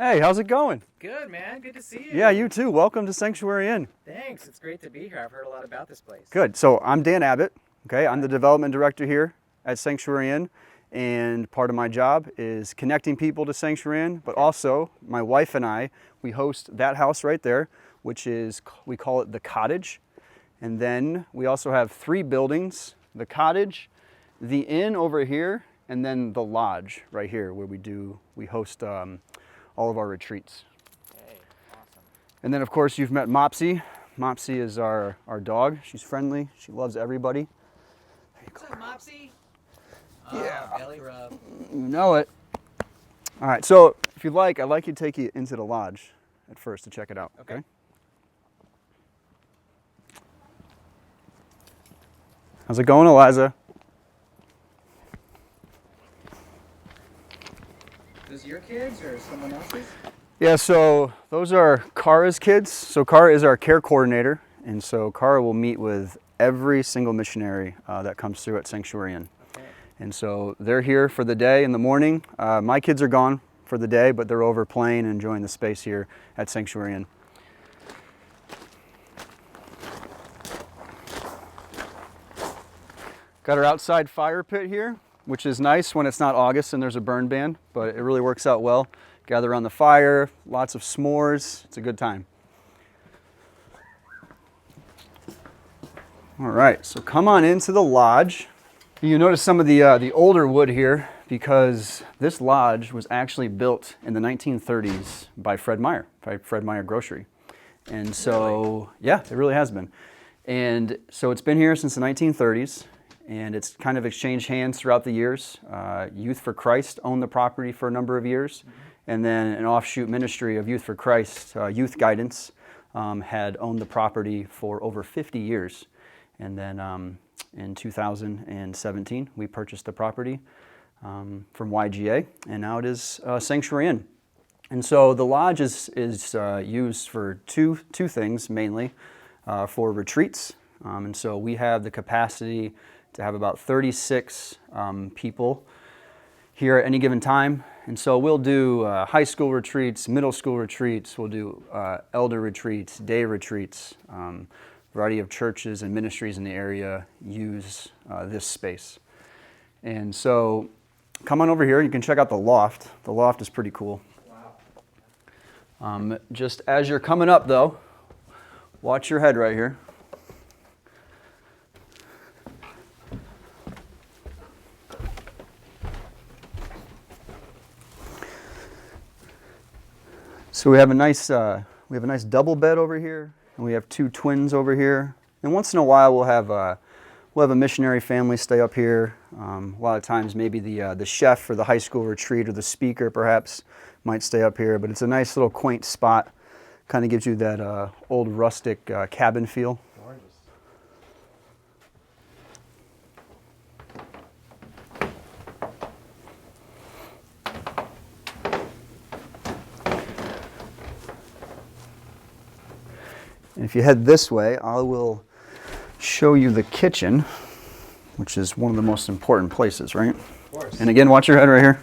Hey, how's it going? Good, man. Good to see you. Yeah, you too. Welcome to Sanctuary Inn. Thanks. It's great to be here. I've heard a lot about this place. Good. So I'm Dan Abbott. Okay, I'm the development director here at Sanctuary Inn, and part of my job is connecting people to Sanctuary Inn, but also my wife and I, we host that house right there, which is, we call it the cottage. And then we also have 3 buildings, the cottage, the inn over here, and then the lodge right here where we host all of our retreats. Hey, awesome. And then of course you've met Mopsy. Mopsy is our dog. She's friendly. She loves everybody. What's up, Mopsy? Yeah. Belly rub. You know it. All right, so if you'd like, I'd like you to take you into the lodge at first to check it out. Okay. How's it going, Eliza? Those your kids or someone else's? Yeah, so those are Kara's kids. So Kara is our care coordinator, and so Kara will meet with every single missionary that comes through at Sanctuary Inn. Okay. And so they're here for the day in the morning. My kids are gone for the day, but they're over playing and enjoying the space here at Sanctuary Inn. Got our outside fire pit here, which is nice when it's not August and there's a burn ban, but it really works out well. Gather around the fire, lots of s'mores. It's a good time. All right, so come on into the lodge. You notice some of the older wood here because this lodge was actually built in the 1930s by Fred Meyer Grocery. And so, yeah, it really has been. And so it's been here since the 1930s. And it's kind of exchanged hands throughout the years. Youth for Christ owned the property for a number of years. And then an offshoot ministry of Youth for Christ, Youth Guidance, had owned the property for over 50 years. And then in 2017, we purchased the property from YGA, and now it is Sanctuary Inn. And so the lodge is used for two things mainly, for retreats. And so we have the capacity to have about 36 people here at any given time. And so we'll do high school retreats, middle school retreats, we'll do elder retreats, day retreats. Variety of churches and ministries in the area use this space. And so come on over here, you can check out the loft. The loft is pretty cool. Wow. Just as you're coming up though, watch your head right here. So we have a nice double bed over here, and we have 2 twins over here. And once in a while, we'll have a missionary family stay up here. A lot of times, maybe the chef for the high school retreat or the speaker perhaps might stay up here. But it's a nice little quaint spot. Kind of gives you that old rustic cabin feel. Gorgeous. And if you head this way, I will show you the kitchen, which is one of the most important places, right? Of course. And again, watch your head right here.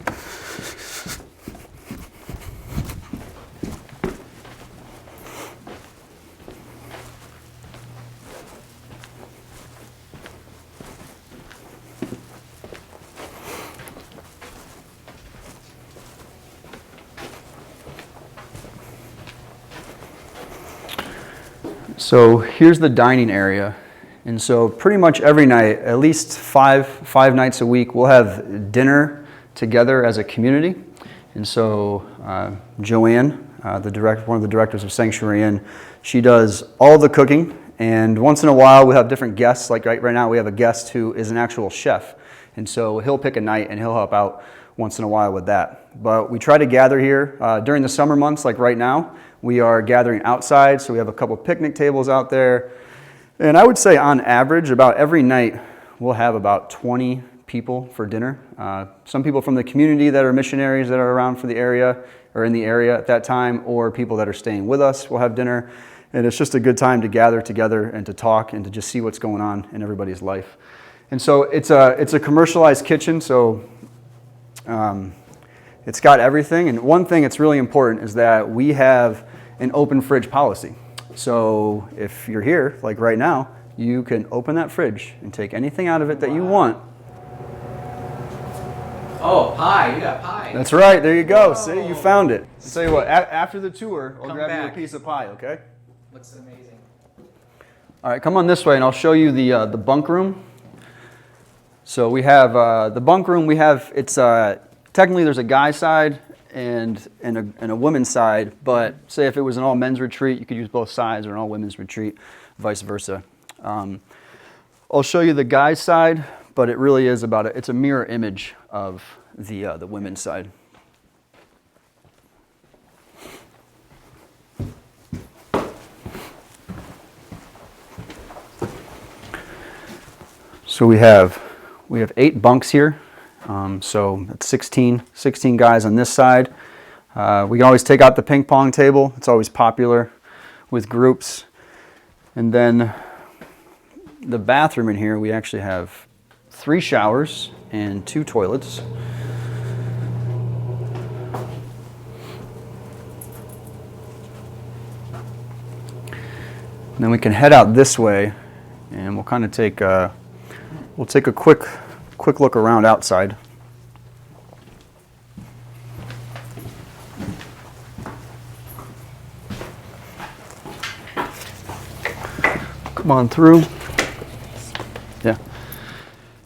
So here's the dining area. And so pretty much every night, at least five nights a week, we'll have dinner together as a community. And so Joanne, one of the directors of Sanctuary Inn, she does all the cooking. And once in a while, we have different guests. Like right now, we have a guest who is an actual chef. And so he'll pick a night and he'll help out once in a while with that. But we try to gather here during the summer months, like right now. We are gathering outside, so we have a couple picnic tables out there. And I would say on average, about every night, we'll have about 20 people for dinner. Some people from the community that are missionaries that are around for the area, or in the area at that time, or people that are staying with us will have dinner. And it's just a good time to gather together and to talk and to just see what's going on in everybody's life. And so it's a commercialized kitchen, so It's got everything, and one thing that's really important is that we have an open fridge policy. So if you're here, like right now, you can open that fridge and take anything out of it that you want. Oh, pie. You got pie. That's right, there you go. Whoa. See, you found it. I'll tell you what, after the tour, I'll Come grab you back. a piece of pie, okay? Looks amazing. All right, come on this way and I'll show you the bunk room. So we have the bunk room, it's technically there's a guy side and a women's side, but say if it was an all men's retreat, you could use both sides, or an all women's retreat, vice versa. I'll show you the guy's side, but it really is it's a mirror image of the women's side. So we have 8 bunks here. So it's 16 guys on this side. We can always take out the ping pong table. It's always popular with groups. And then the bathroom in here, we actually have 3 showers and 2 toilets. And then we can head out this way, and we'll kind of take a quick look around outside. Come on through. Yeah.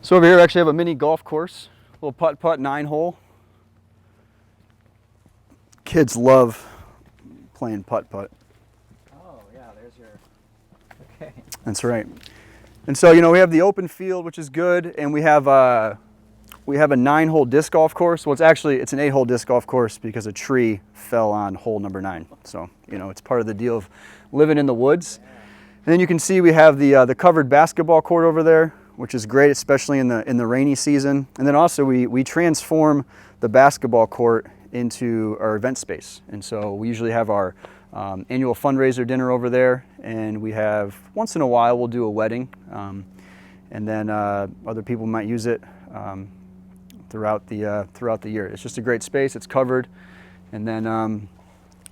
So over here we actually have a mini golf course, a little putt-putt 9-hole. Kids love playing putt-putt. Oh, yeah, there's your... Okay. That's right. And so, we have the open field, which is good, and we have a 9-hole disc golf course. Well, it's an 8-hole disc golf course because a tree fell on hole number 9. So, it's part of the deal of living in the woods. And then you can see we have the covered basketball court over there, which is great, especially in the rainy season. And then also we transform the basketball court into our event space. And so we usually have our annual fundraiser dinner over there, and we have, once in a while, we'll do a wedding, and then other people might use it throughout the year. It's just a great space. It's covered, and then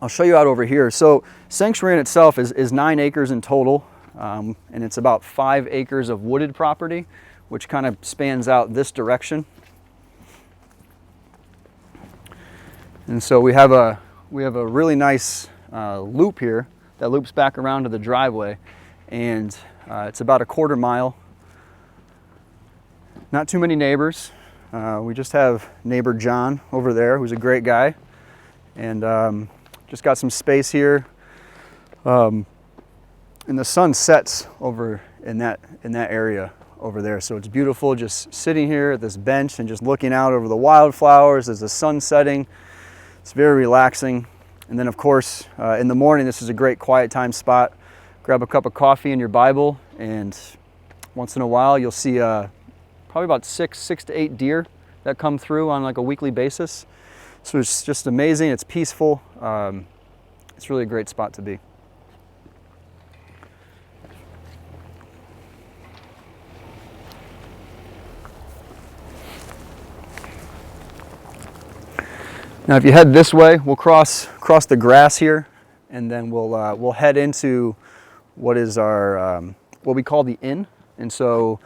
I'll show you out over here. So Sanctuary in itself is 9 acres in total, and it's about 5 acres of wooded property, which kind of spans out this direction. And so we have a really nice loop here that loops back around to the driveway, and it's about a 1/4 mile. Not too many neighbors. We just have neighbor John over there, who's a great guy, and just got some space here. And the sun sets over in that area over there, so it's beautiful just sitting here at this bench and just looking out over the wildflowers as the sun's setting. It's very relaxing. And then, of course, in the morning, this is a great quiet time spot. Grab a cup of coffee and your Bible, and once in a while, you'll see probably about 6 to 8 deer that come through on like a weekly basis. So it's just amazing. It's peaceful. It's really a great spot to be. Now, if you head this way, we'll cross the grass here, and then we'll head into what is our what we call the inn. And so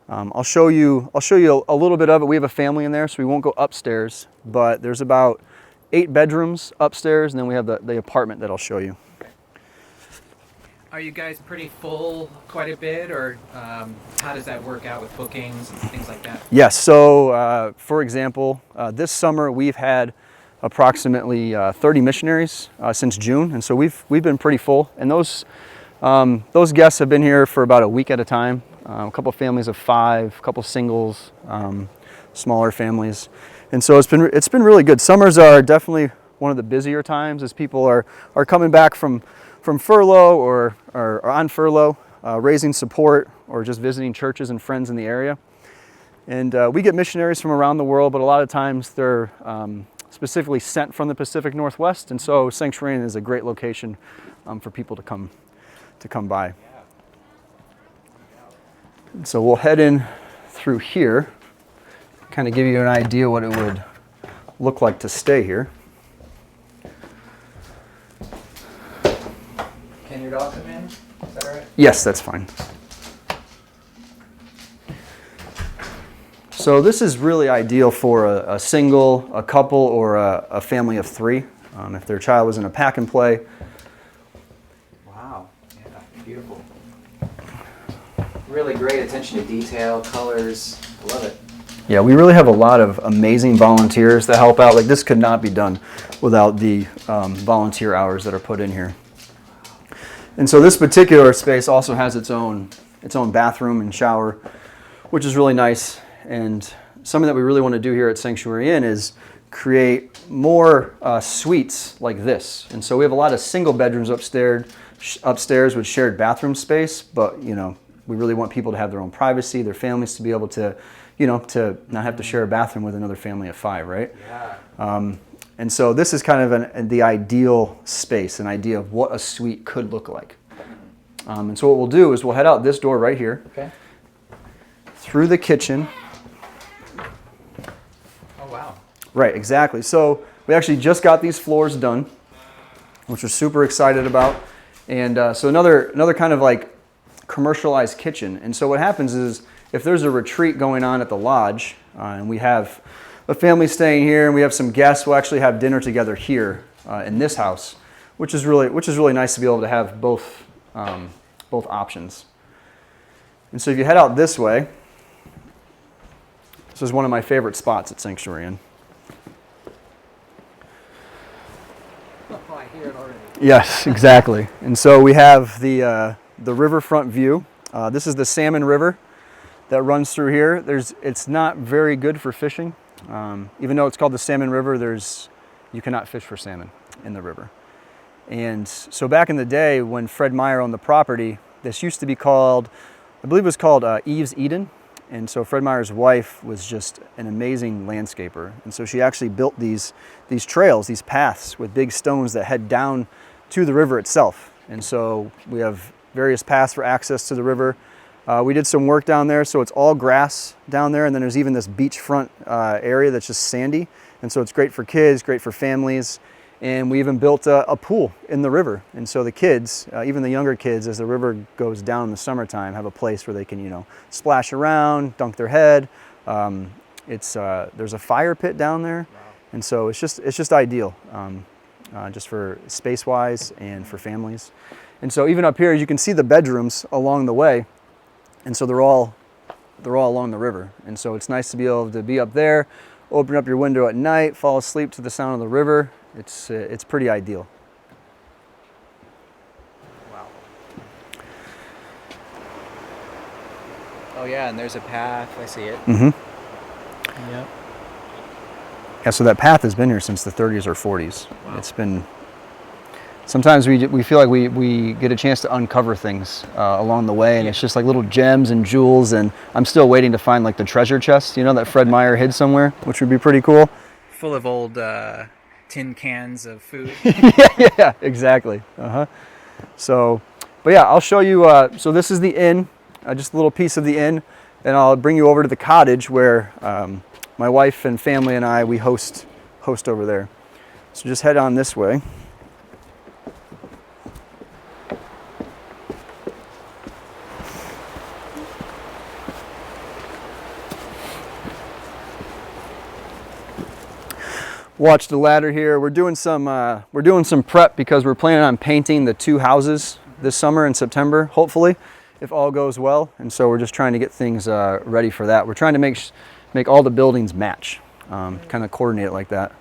I'll show you a little bit of it. We have a family in there, so we won't go upstairs, but there's about 8 bedrooms upstairs, and then we have the apartment that I'll show you. Are you guys pretty full quite a bit, or how does that work out with bookings and things like that? Yes. So, for example, this summer we've had approximately 30 missionaries since June, and so we've been pretty full. And those guests have been here for about a week at a time. A couple families of 5, a couple singles, smaller families, and so it's been really good. Summers are definitely one of the busier times as people are coming back from furlough or on furlough, raising support, or just visiting churches and friends in the area. And we get missionaries from around the world, but a lot of times they're specifically sent from the Pacific Northwest, and so Sanctuary is a great location for people to come by. And so we'll head in through here, kind of give you an idea what it would look like to stay here. Can your dog come in? Is that all right? Yes, that's fine. So this is really ideal for a single, a couple, or a family of three. If their child was in a pack and play. Wow. Yeah, beautiful. Really great attention to detail, colors. I love it. Yeah, we really have a lot of amazing volunteers that help out. Like this could not be done without the volunteer hours that are put in here. And so this particular space also has its own bathroom and shower, which is really nice. And something that we really want to do here at Sanctuary Inn is create more suites like this. And so we have a lot of single bedrooms upstairs with shared bathroom space, but you know, we really want people to have their own privacy, their families to be able to, you know, to not have to share a bathroom with another family of five, right? Yeah. And so this is kind of the ideal space, an idea of what a suite could look like. And so what we'll do is we'll head out this door right here, Okay. through the kitchen. Oh, wow. Right, exactly. So we actually just got these floors done, which we're super excited about. And so another kind of like commercialized kitchen. And so what happens is if there's a retreat going on at the lodge and we have a family staying here and we have some guests, we'll actually have dinner together here in this house, which is really nice to be able to have both options. And so if you head out this way, this is one of my favorite spots at Sanctuary Inn. Oh, I hear it already. Yes, exactly. And so we have the riverfront view. This is the Salmon River that runs through here. It's not very good for fishing. Even though it's called the Salmon River, you cannot fish for salmon in the river. And so back in the day when Fred Meyer owned the property, this used to be called, I believe it was called Eve's Eden. And so Fred Meyer's wife was just an amazing landscaper. And so she actually built these trails, these paths with big stones that head down to the river itself. And so we have various paths for access to the river. We did some work down there, so it's all grass down there, and then there's even this beachfront area that's just sandy. And so it's great for kids, great for families. And we even built a pool in the river. And so the kids, even the younger kids, as the river goes down in the summertime, have a place where they can, you know, splash around, dunk their head. There's a fire pit down there. Wow. And so it's just ideal, just for space-wise and for families. And so even up here, you can see the bedrooms along the way. And so they're all along the river. And so it's nice to be able to be up there, open up your window at night, fall asleep to the sound of the river. It's pretty ideal. Wow. Oh yeah, and there's a path. I see it. Mm-hmm. Yep. Yeah, so that path has been here since the 30s or 40s. Wow. It's been. Sometimes we feel like we get a chance to uncover things along the way, and it's just like little gems and jewels. And I'm still waiting to find like the treasure chest, you know, that Fred Meyer hid somewhere, which would be pretty cool. Full of old tin cans of food. Yeah, exactly. So, but yeah, I'll show you. So this is the inn, just a little piece of the inn, and I'll bring you over to the cottage where my wife and family and we host over there. So just head on this way. Watch the ladder here. We're doing some prep because we're planning on painting the two houses this summer in September, hopefully, if all goes well. And so we're just trying to get things ready for that. We're trying to make all the buildings match, kind of coordinate it like that.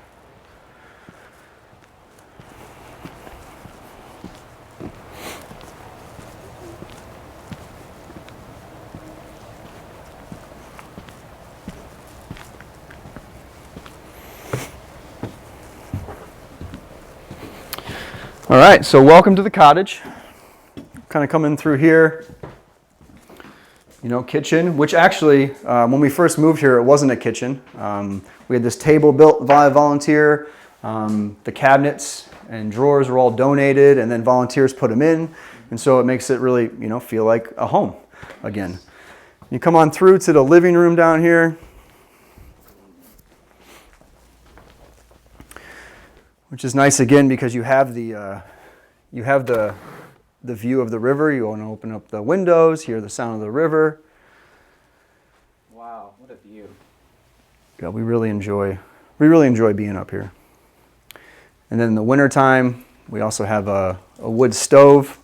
All right, so welcome to the cottage. Kind of coming through here, you know, kitchen, which actually, when we first moved here, it wasn't a kitchen. We had this table built by a volunteer. The cabinets and drawers were all donated, and then volunteers put them in. And so it makes it really, you know, feel like a home again. You come on through to the living room down here. which is nice again because you have the view of the river. You want to open up the windows, hear the sound of the river. Wow, what a view. Yeah, we really enjoy being up here. And then in the wintertime, we also have a wood stove,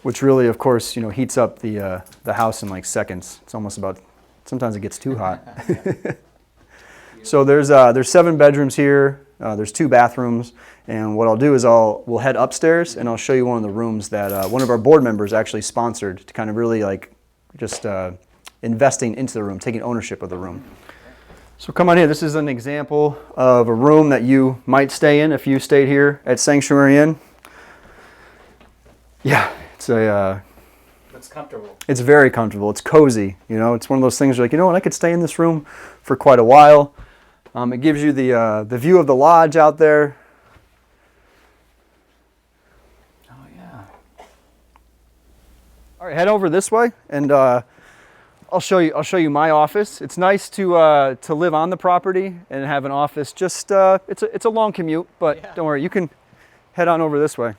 which really, of course, heats up the house in like seconds. It's almost about, sometimes it gets too hot. So there's 7 bedrooms here. There's 2 bathrooms. And what I'll do is we'll head upstairs and I'll show you one of the rooms that one of our board members actually sponsored to kind of really like just investing into the room, taking ownership of the room. So come on in. This is an example of a room that you might stay in if you stayed here at Sanctuary Inn. Yeah, It's comfortable. It's very comfortable. It's cozy. It's one of those things you're like, you know what, I could stay in this room for quite a while. It gives you the view of the lodge out there. Oh yeah. All right, head over this way, and I'll show you my office. It's nice to live on the property and have an office. Just it's a long commute, but Yeah. don't worry, you can head on over this way.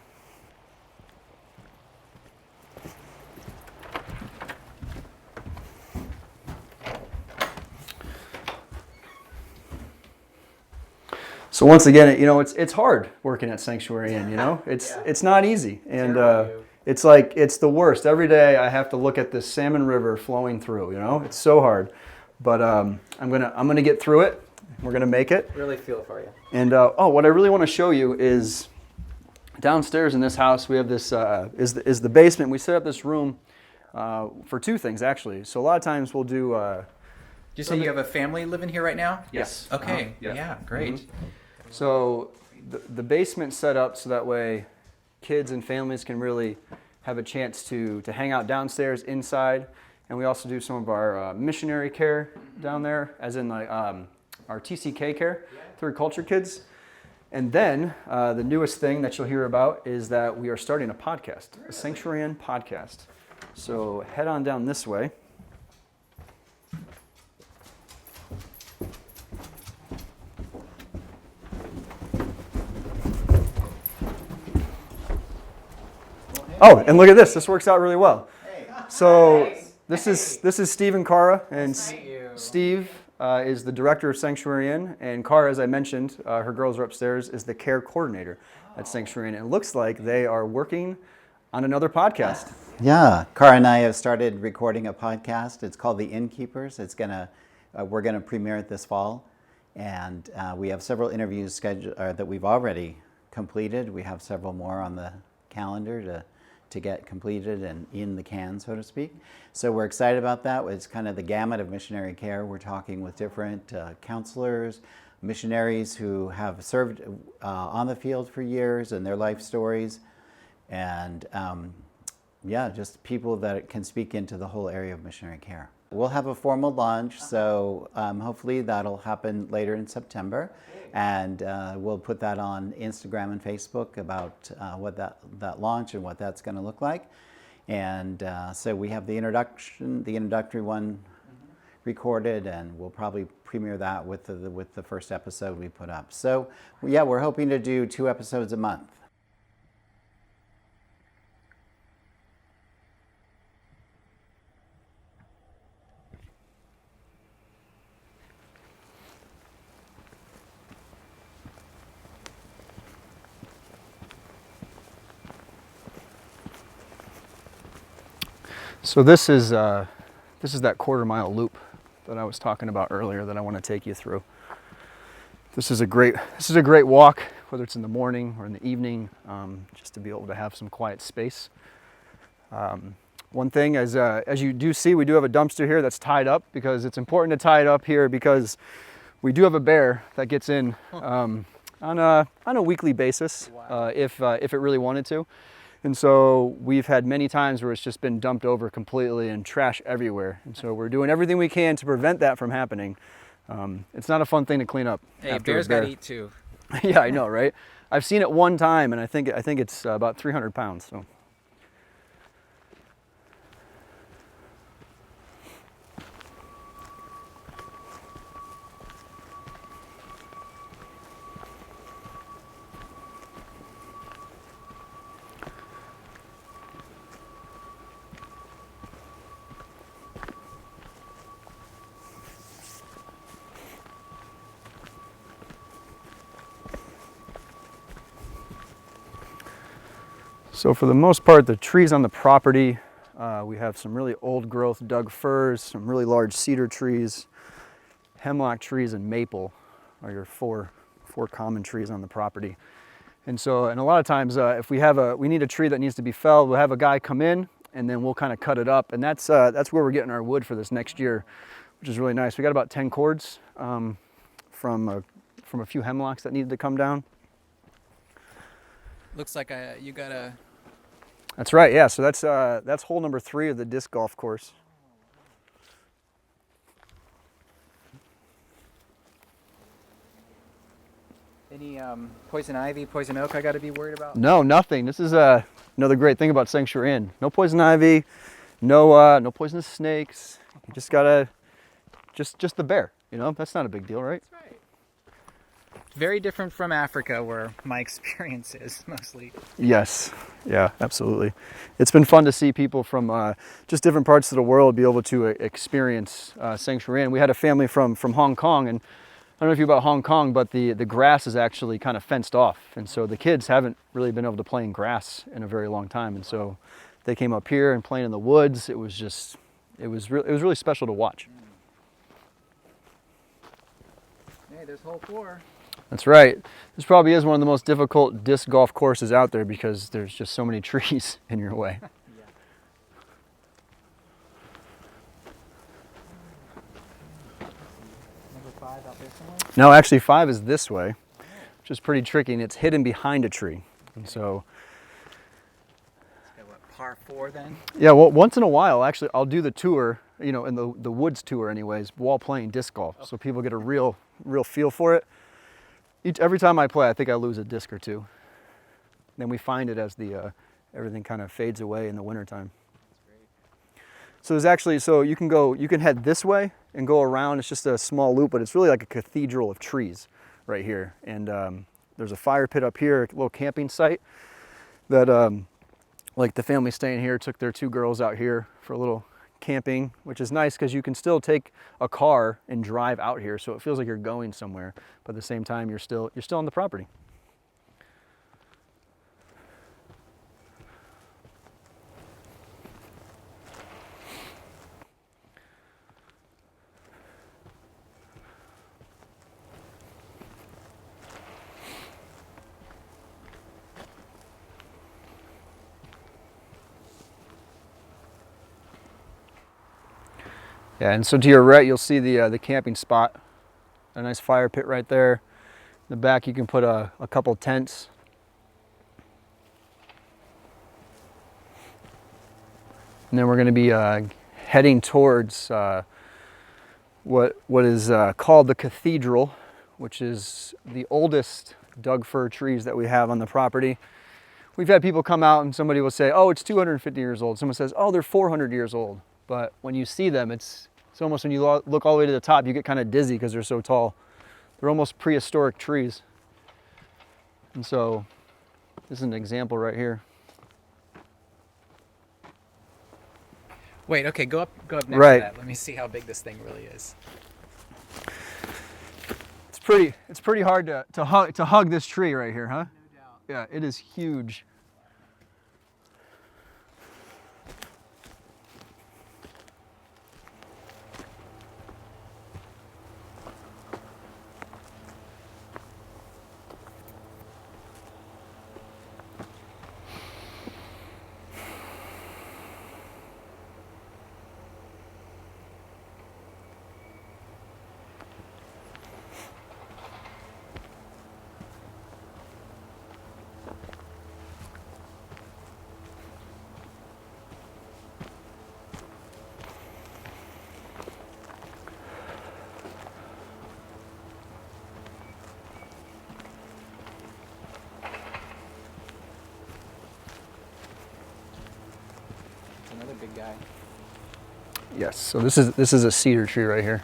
So once again, it's hard working at Sanctuary Inn. It's not easy, and it's the worst. Every day I have to look at this Salmon River flowing through. It's so hard, but I'm gonna get through it. We're gonna make it. Really feel for you. And what I really want to show you is downstairs in this house. We have this is the basement. We set up this room for 2 things actually. So a lot of times we'll do. You say you have a family living here right now? Yes. Okay. Yeah. Yeah, great. Mm-hmm. So the basement's set up so that way kids and families can really have a chance to hang out downstairs, inside, and we also do some of our missionary care down there, as in like our TCK care, through culture kids. And then the newest thing that you'll hear about is that we are starting a podcast, a Sanctuary Inn podcast. So head on down this way. Oh, and look at this. This works out really well. So this is Steve and Cara, and Steve is the director of Sanctuary Inn, and Cara, as I mentioned, her girls are upstairs, is the care coordinator at Sanctuary Inn. And it looks like they are working on another podcast. Yeah, Cara and I have started recording a podcast. It's called The Innkeepers. We're gonna premiere it this fall, and we have several interviews scheduled that we've already completed. We have several more on the calendar to get completed and in the can, so to speak. So we're excited about that. It's kind of the gamut of missionary care. We're talking with different counselors, missionaries who have served on the field for years and their life stories, and just people that can speak into the whole area of missionary care. We'll have a formal launch, so hopefully that'll happen later in September. And we'll put that on Instagram and Facebook about what that launch and what that's going to look like. And so we have the introductory one recorded, and we'll probably premiere that with the first episode we put up. So yeah, we're hoping to do 2 episodes a month. So this is that 1/4-mile loop that I was talking about earlier that I want to take you through. This is a great walk, whether it's in the morning or in the evening, just to be able to have some quiet space. One thing, as you do see, we do have a dumpster here that's tied up, because it's important to tie it up here because we do have a bear that gets in on a weekly basis. Wow. If it really wanted to. And so we've had many times where it's just been dumped over completely and trash everywhere. And so we're doing everything we can to prevent that from happening. It's not a fun thing to clean up. Hey, bears got to eat too. Yeah, I know, right? I've seen it one time, and I think it's about 300 pounds. So. So for the most part, the trees on the property, we have some really old growth Doug firs, some really large cedar trees, hemlock trees, and maple are your four common trees on the property. And so, and a lot of times, if we need a tree that needs to be felled, we'll have a guy come in, and then we'll kind of cut it up, and that's where we're getting our wood for this next year, which is really nice. We got about 10 cords from a few hemlocks that needed to come down. Looks like you got a... That's right, yeah. So that's hole number 3 of the disc golf course. Any poison ivy, poison oak I got to be worried about? No, nothing. This is another great thing about Sanctuary Inn. No poison ivy, no poisonous snakes. You just gotta, just the bear. You know, that's not a big deal, right? That's right. Very different from Africa, where my experience is mostly. Yes, yeah, absolutely. It's been fun to see people from just different parts of the world be able to experience Sanctuary Inn. We had a family from Hong Kong, and I don't know if you're about Hong Kong, but the grass is actually kind of fenced off, and so the kids haven't really been able to play in grass in a very long time, and so they came up here and playing in the woods. It was really special to watch. Hey, there's hole 4. That's right. This probably is one of the most difficult disc golf courses out there because there's just so many trees in your way. Yeah. Number 5 out there somewhere? No, actually 5 is this way, which is pretty tricky, and it's hidden behind a tree. And so, It's got what, par 4 then? yeah, well, once in a while, actually, I'll do the tour, you know, in the woods tour anyways, while playing disc golf, so people get a real feel for it. Every time I play, I think I lose a disc or two. Then we find it as the everything kind of fades away in the wintertime. So there's actually, so you can head this way and go around. It's just a small loop, but it's really like a cathedral of trees right here. And there's a fire pit up here, a little camping site that like the family staying here took their 2 girls out here for a little camping, which is nice because you can still take a car and drive out here, so it feels like you're going somewhere, but at the same time you're still on the property. Yeah, and so to your right, you'll see the camping spot. A nice fire pit right there. In the back, you can put a couple tents. And then we're going to be heading towards what is called the cathedral, which is the oldest Doug fir trees that we have on the property. We've had people come out and somebody will say, oh, it's 250 years old. Someone says, oh, they're 400 years old. But when you see them, it's almost, when you look all the way to the top, you get kind of dizzy because they're so tall. They're almost prehistoric trees. And so this is an example right here. Wait, okay, go up next Right. to that. Let me see how big this thing really is. It's pretty hard to hug this tree right here, huh? No doubt. Yeah, it is huge. Another big guy. Yes, so this is a cedar tree right here.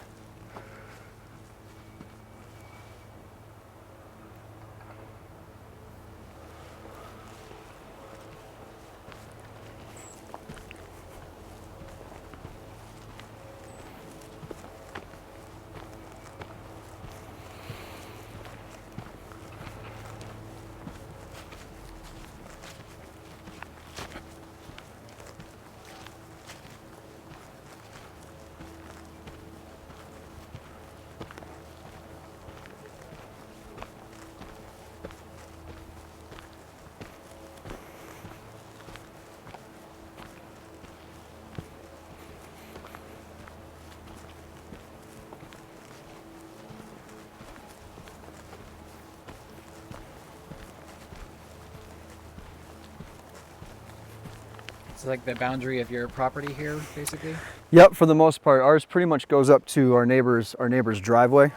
It's like the boundary of your property here, basically. Yep, for the most part, ours pretty much goes up to our neighbor's driveway.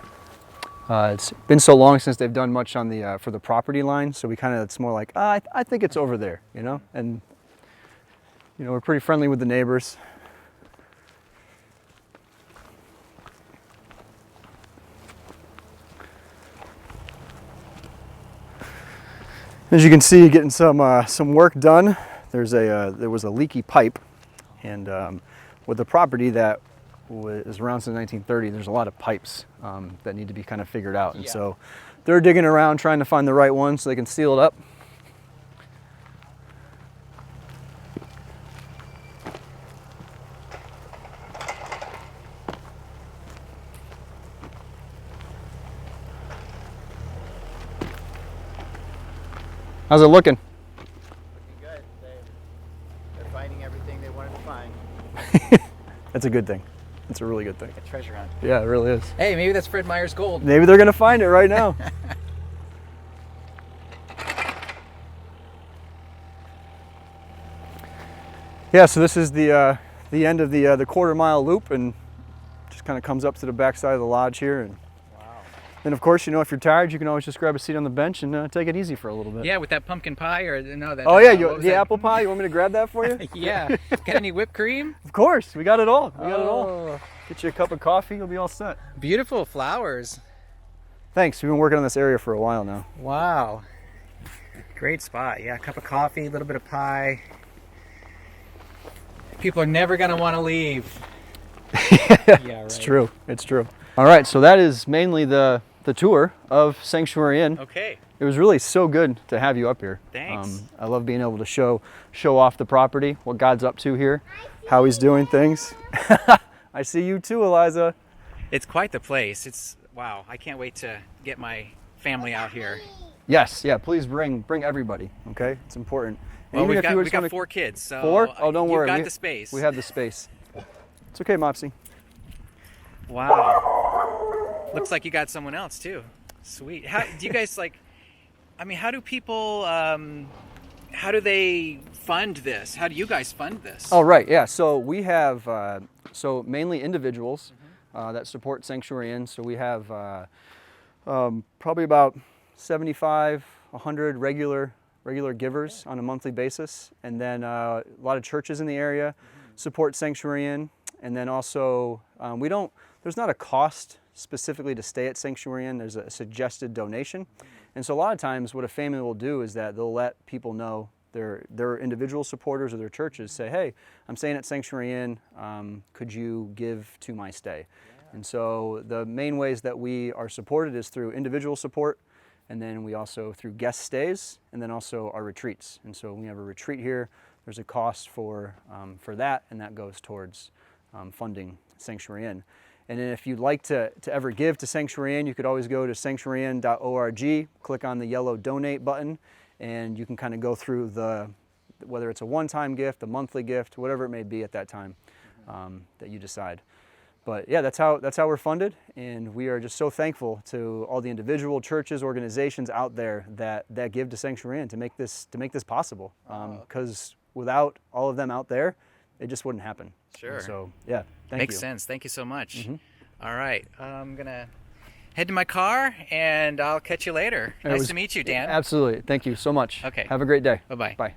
It's been so long since they've done much on the for the property line, so it's more like I think it's over there, you know, and you know we're pretty friendly with the neighbors. As you can see, getting some work done. There was a leaky pipe, and with the property that was around since 1930, there's a lot of pipes that need to be kind of figured out, and Yeah. so they're digging around trying to find the right one so they can seal it up. How's it looking? Good. They're finding everything they wanted to find. That's a good thing. It's a really good thing. A treasure hunt. Yeah, it really is. Hey, maybe that's Fred Meyer's gold. Maybe they're gonna find it right now. Yeah, so this is the end of the quarter-mile loop, and just kind of comes up to the backside of the lodge here. And Wow. then, of course, you know, if you're tired, you can always just grab a seat on the bench and take it easy for a little bit. Yeah, with that pumpkin pie or no that. Oh yeah, what was the that? apple pie. You want me to grab that for you? Yeah. Got any whipped cream? Of course, we got it all. We got it all. Oh, Get you a cup of coffee, you'll be all set. beautiful flowers. Thanks. We've been working on this area for a while now. Wow. Great spot. Yeah, a cup of coffee, a little bit of pie. People are never going to want to leave. Yeah, right. It's true. It's true. All right, so that is mainly the tour of Sanctuary Inn. Okay. It was really so good to have you up here. Thanks. I love being able to show off the property, what God's up to here, how He's doing things. I see you too, Eliza. It's quite the place. It's wow. I can't wait to get my family out here. Yes, yeah. Please bring everybody. Okay, it's important. And Well, even if you we've just got wanna- 4 kids, so 4? Oh, don't worry. You've got We- the space. We have the space. It's okay, Mopsy. Wow. Looks like you got someone else too. Sweet. How do you guys like? I mean, how do people? How do they fund this? How do you guys fund this? Oh, right. Yeah. So we have so mainly individuals that support Sanctuary Inn. So we have probably about 75, 100 regular givers on a monthly basis, and then a lot of churches in the area support Sanctuary Inn, and then also there's not a cost specifically to stay at Sanctuary Inn. There's a suggested donation, and so a lot of times what a family will do is that they'll let people know, their individual supporters of their churches, say, hey, I'm staying at Sanctuary Inn, could you give to my stay? And so the main ways that we are supported is through individual support, and then we also through guest stays, and then also our retreats. And so when we have a retreat here, there's a cost for that, and that goes towards funding Sanctuary Inn. And then if you'd like to ever give to Sanctuary Inn, you could always go to sanctuaryinn.org, click on the yellow donate button, and you can kind of go through whether it's a one-time gift, a monthly gift, whatever it may be at that time that you decide. But yeah, that's how we're funded, and we are just so thankful to all the individual churches, organizations out there that give to Sanctuary Inn to make this possible. Because without all of them out there, it just wouldn't happen. Sure. And so yeah, thank you. Makes sense. Thank you so much. All right. I'm gonna head to my car, and I'll catch you later. It Nice was- to meet you, Dan. Absolutely. Thank you so much. Okay. Have a great day. Bye-bye. Bye.